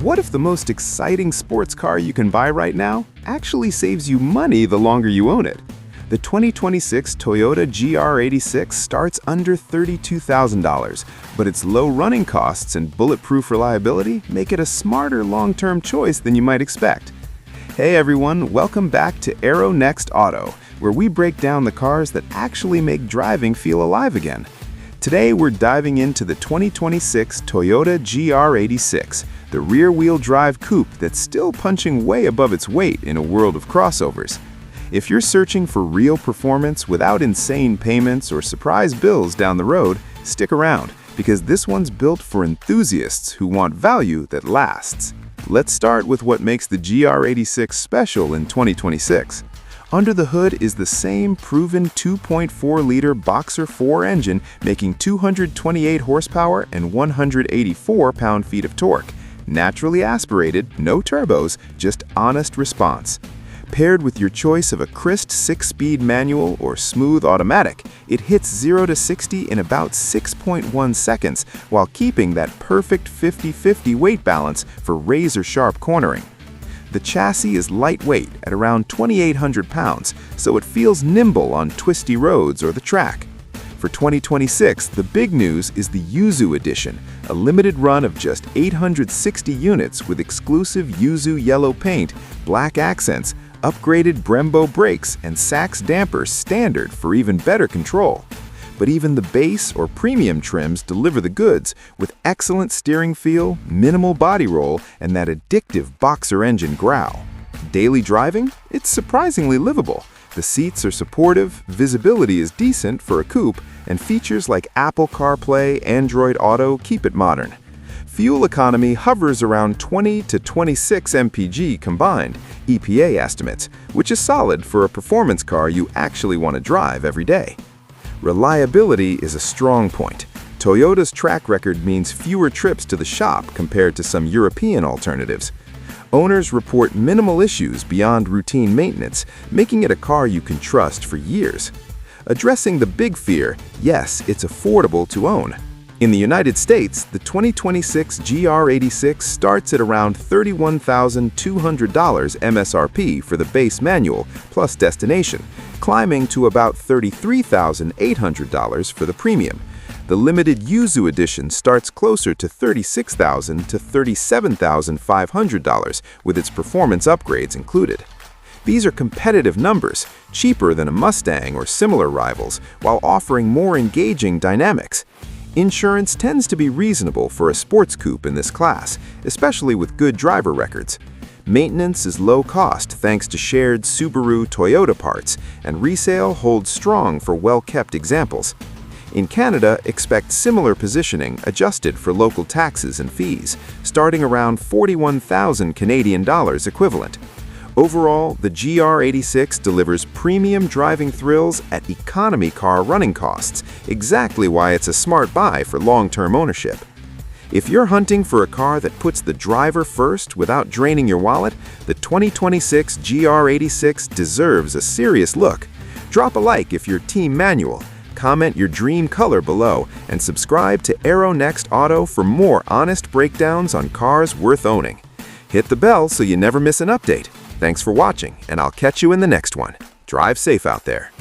what if the most exciting sports car you can buy right now actually saves you money the longer you own it? The 2026 Toyota GR86 starts under $32,000, but its low running costs and bulletproof reliability make it a smarter long-term choice than you might expect. Hey everyone, welcome back to AeroNext Auto, where we break down the cars that actually make driving feel alive again. Today we're diving into the 2026 Toyota GR86, the rear-wheel drive coupe that's still punching way above its weight in a world of crossovers. If you're searching for real performance without insane payments or surprise bills down the road, stick around, because this one's built for enthusiasts who want value that lasts. Let's start with what makes the GR86 special in 2026. Under the hood is the same proven 2.4-liter Boxer 4 engine making 228 horsepower and 184 pound-feet of torque. Naturally aspirated, no turbos, just honest response. Paired with your choice of a crisp 6-speed manual or smooth automatic, it hits 0 to 60 in about 6.1 seconds while keeping that perfect 50-50 weight balance for razor-sharp cornering. The chassis is lightweight at around 2,800 pounds, so it feels nimble on twisty roads or the track. For 2026, the big news is the Yuzu Edition, a limited run of just 860 units with exclusive Yuzu yellow paint, black accents, upgraded Brembo brakes, and Sachs dampers standard for even better control. But even the base or premium trims deliver the goods with excellent steering feel, minimal body roll, and that addictive Boxer engine growl. Daily driving? It's surprisingly livable. The seats are supportive, visibility is decent for a coupe, and features like Apple CarPlay, Android Auto keep it modern. Fuel economy hovers around 20 to 26 mpg combined, EPA estimates, which is solid for a performance car you actually want to drive every day. Reliability is a strong point. Toyota's track record means fewer trips to the shop compared to some European alternatives. Owners report minimal issues beyond routine maintenance, making it a car you can trust for years. Addressing the big fear, yes, it's affordable to own. In the United States, the 2026 GR86 starts at around $31,200 MSRP for the base manual plus destination, climbing to about $33,800 for the premium. The limited Yuzu edition starts closer to $36,000 to $37,500 with its performance upgrades included. These are competitive numbers, cheaper than a Mustang or similar rivals, while offering more engaging dynamics. Insurance tends to be reasonable for a sports coupe in this class, especially with good driver records. Maintenance is low cost thanks to shared Subaru-Toyota parts, and resale holds strong for well-kept examples. In Canada, expect similar positioning adjusted for local taxes and fees, starting around 41,000 Canadian dollars equivalent. Overall, the GR86 delivers premium driving thrills at economy car running costs, exactly why it's a smart buy for long-term ownership. If you're hunting for a car that puts the driver first without draining your wallet, the 2026 GR86 deserves a serious look. Drop a like if you're team manual, comment your dream color below, and subscribe to AeroNext Auto for more honest breakdowns on cars worth owning. Hit the bell so you never miss an update. Thanks for watching, and I'll catch you in the next one. Drive safe out there.